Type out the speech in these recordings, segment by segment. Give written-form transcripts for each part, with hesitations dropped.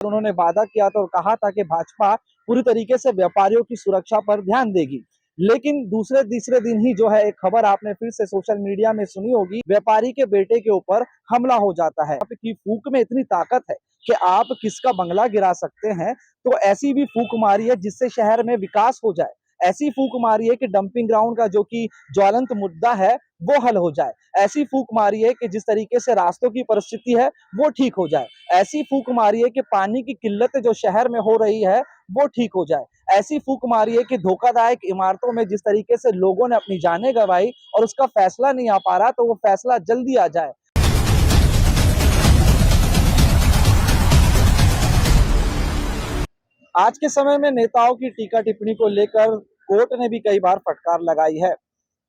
उन्होंने वादा किया था और कहा था कि भाजपा पूरी तरीके से व्यापारियों की सुरक्षा पर ध्यान देगी। लेकिन दूसरे तीसरे दिन ही जो है एक खबर आपने फिर से सोशल मीडिया में सुनी होगी, व्यापारी के बेटे के ऊपर हमला हो जाता है। आपकी फूंक में इतनी ताकत है कि आप किसका बंगला गिरा सकते हैं, तो ऐसी भी फूंक मारी है जिससे शहर में विकास हो जाए। ऐसी फूंक मारी है कि डंपिंग ग्राउंड का जो कि ज्वलंत मुद्दा है वो हल हो जाए। ऐसी फूंक मारी है कि जिस तरीके से रास्तों की परिस्थिति है वो ठीक हो जाए। ऐसी फूंक मारी है कि पानी की किल्लत जो शहर में हो रही है वो ठीक हो जाए। ऐसी फूंक मारी है कि धोखादायक इमारतों में जिस तरीके से लोगों ने अपनी जानें गंवाई और उसका फैसला नहीं आ पा रहा, तो वो फैसला जल्दी आ जाए। आज के समय में नेताओं की टीका टिप्पणी को लेकर कोर्ट ने भी कई बार फटकार लगाई है,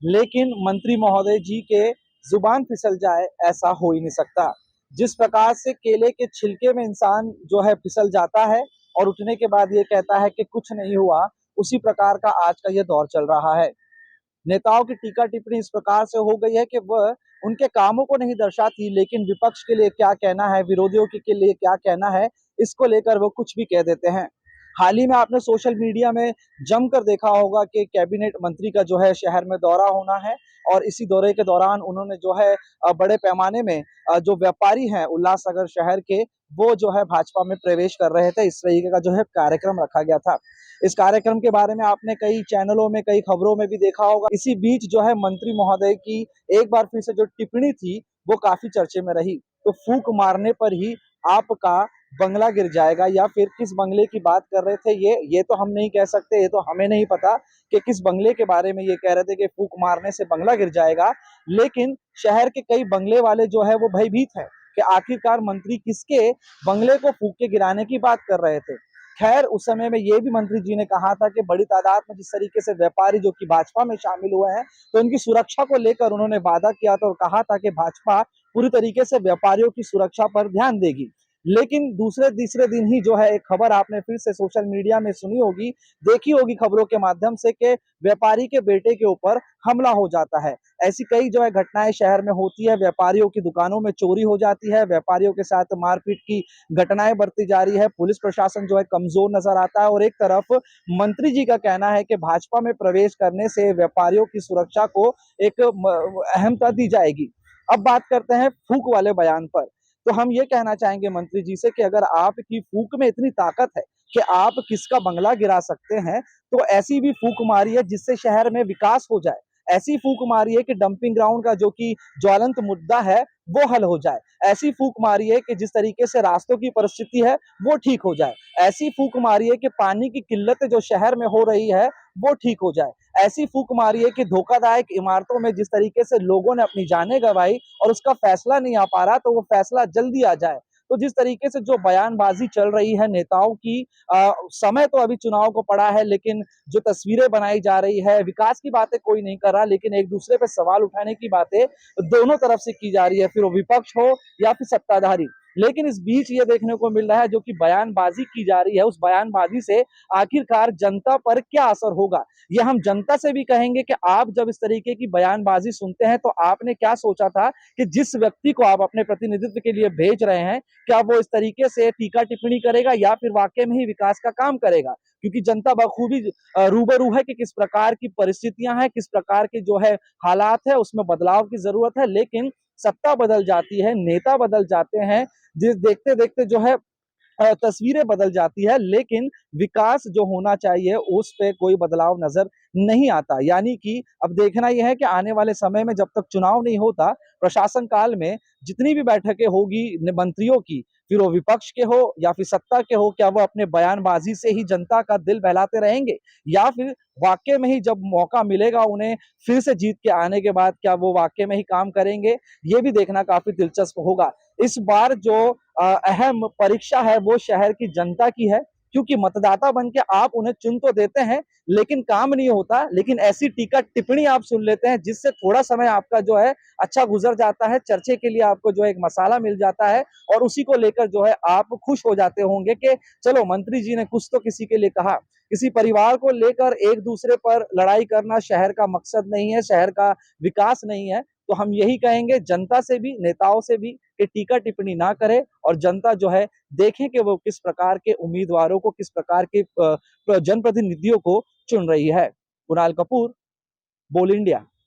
लेकिन मंत्री महोदय जी के जुबान फिसल जाए ऐसा हो ही नहीं सकता। जिस प्रकार से केले के छिलके में इंसान जो है फिसल जाता है और उठने के बाद ये कहता है कि कुछ नहीं हुआ, उसी प्रकार का आज का ये दौर चल रहा है। नेताओं की टीका टिप्पणी इस प्रकार से हो गई है कि वह उनके कामों को नहीं दर्शाती, लेकिन विपक्ष के लिए क्या कहना है, विरोधियों के लिए क्या कहना है, इसको लेकर वो कुछ भी कह देते हैं। हाल ही में आपने सोशल मीडिया में जमकर देखा होगा कि कैबिनेट मंत्री का जो है शहर में दौरा होना है और इसी दौरे के दौरान उन्होंने जो है बड़े पैमाने में जो व्यापारी हैं उल्लासनगर शहर के, वो जो है भाजपा में प्रवेश कर रहे थे। इस तरीके का जो है कार्यक्रम रखा गया था। इस कार्यक्रम के बारे में आपने कई चैनलों में, कई खबरों में भी देखा होगा। इसी बीच जो है मंत्री महोदय की एक बार फिर से जो टिप्पणी थी वो काफी चर्चे में रही। तो फूंक मारने पर ही आपका बंगला गिर जाएगा, या फिर किस बंगले की बात कर रहे थे ये तो हम नहीं कह सकते, ये तो हमें नहीं पता कि किस बंगले के बारे में ये कह रहे थे कि फूंक मारने से बंगला गिर जाएगा। लेकिन शहर के कई बंगले वाले जो है वो भयभीत है कि आखिरकार मंत्री किसके बंगले को फूंक के गिराने की बात कर रहे थे। खैर, उस समय में ये भी मंत्री जी ने कहा था कि बड़ी तादाद में जिस तरीके से व्यापारी जो कि भाजपा में शामिल हुए हैं, तो उनकी सुरक्षा को लेकर उन्होंने वादा किया था और कहा था कि भाजपा पूरी तरीके से व्यापारियों की सुरक्षा पर ध्यान देगी। लेकिन दूसरे तीसरे दिन ही जो है एक खबर आपने फिर से सोशल मीडिया में सुनी होगी, देखी होगी खबरों के माध्यम से, कि व्यापारी के बेटे के ऊपर हमला हो जाता है। ऐसी कई जो है घटनाएं शहर में होती है। व्यापारियों की दुकानों में चोरी हो जाती है, व्यापारियों के साथ मारपीट की घटनाएं बढ़ती जा रही है। पुलिस प्रशासन जो है कमजोर नजर आता है और एक तरफ मंत्री जी का कहना है कि भाजपा में प्रवेश करने से व्यापारियों की सुरक्षा को एक अहमता दी जाएगी। अब बात करते हैं फूंक वाले बयान पर। तो हम ये कहना चाहेंगे मंत्री जी से कि अगर आपकी फूंक में इतनी ताकत है कि आप किसका बंगला गिरा सकते हैं, तो ऐसी भी फूंक मारी है जिससे शहर में विकास हो जाए। ऐसी फूंक मारी है कि डंपिंग ग्राउंड का जो कि ज्वलंत मुद्दा है वो हल हो जाए। ऐसी फूंक मारी है कि जिस तरीके से रास्तों की परिस्थिति है वो ठीक हो जाए। ऐसी फूंक मारी है कि पानी की किल्लत जो शहर में हो रही है वो ठीक हो जाए। ऐसी फूंक मारी है कि धोखादायक इमारतों में जिस तरीके से लोगों ने अपनी जानें गंवाई और उसका फैसला नहीं आ पा रहा, तो वो फैसला जल्दी आ जाए। तो जिस तरीके से जो बयानबाजी चल रही है नेताओं की, समय तो अभी चुनाव को पड़ा है, लेकिन जो तस्वीरें बनाई जा रही है, विकास की बातें कोई नहीं कर रहा, लेकिन एक दूसरे पे सवाल उठाने की बातें दोनों तरफ से की जा रही है, फिर वो विपक्ष हो या फिर सत्ताधारी। लेकिन इस बीच ये देखने को मिल रहा है जो कि बयानबाजी की जा रही है, उस बयानबाजी से आखिरकार जनता पर क्या असर होगा। ये हम जनता से भी कहेंगे कि आप जब इस तरीके की बयानबाजी सुनते हैं तो आपने क्या सोचा था कि जिस व्यक्ति को आप अपने प्रतिनिधित्व के लिए भेज रहे हैं, क्या वो इस तरीके से टीका टिप्पणी करेगा या फिर वाकई में ही विकास का काम करेगा। क्योंकि जनता बखूबी रूबरू है कि किस प्रकार की परिस्थितियां हैं, किस प्रकार के जो है हालात है, उसमें बदलाव की जरूरत है। लेकिन सत्ता बदल जाती है, नेता बदल जाते हैं, जिस देखते देखते जो है तस्वीरें बदल जाती है, लेकिन विकास जो होना चाहिए उस पे कोई बदलाव नजर नहीं आता। यानी कि अब देखना यह है कि आने वाले समय में जब तक चुनाव नहीं होता, प्रशासन काल में जितनी भी बैठकें होगी मंत्रियों की, फिर वो विपक्ष के हो या फिर सत्ता के हो, क्या वो अपने बयानबाजी से ही जनता का दिल बहलाते रहेंगे, या फिर वाकई में ही जब मौका मिलेगा उन्हें फिर से जीत के आने के बाद क्या वो वाकई में ही काम करेंगे, ये भी देखना काफी दिलचस्प होगा। इस बार जो अहम परीक्षा है वो शहर की जनता की है, क्योंकि मतदाता बन के आप उन्हें चुन तो देते हैं लेकिन काम नहीं होता। लेकिन ऐसी टीका टिप्पणी आप सुन लेते हैं जिससे थोड़ा समय आपका जो है अच्छा गुजर जाता है, चर्चे के लिए आपको जो है एक मसाला मिल जाता है और उसी को लेकर जो है आप खुश हो जाते होंगे कि चलो मंत्री जी ने कुछ तो किसी के लिए कहा। किसी परिवार को लेकर एक दूसरे पर लड़ाई करना शहर का मकसद नहीं है, शहर का विकास नहीं है। तो हम यही कहेंगे जनता से भी, नेताओं से भी कि टीका टिप्पणी ना करे और जनता जो है देखें कि वो किस प्रकार के उम्मीदवारों को, किस प्रकार के जनप्रतिनिधियों को चुन रही है। कुणाल कपूर, बोल इंडिया।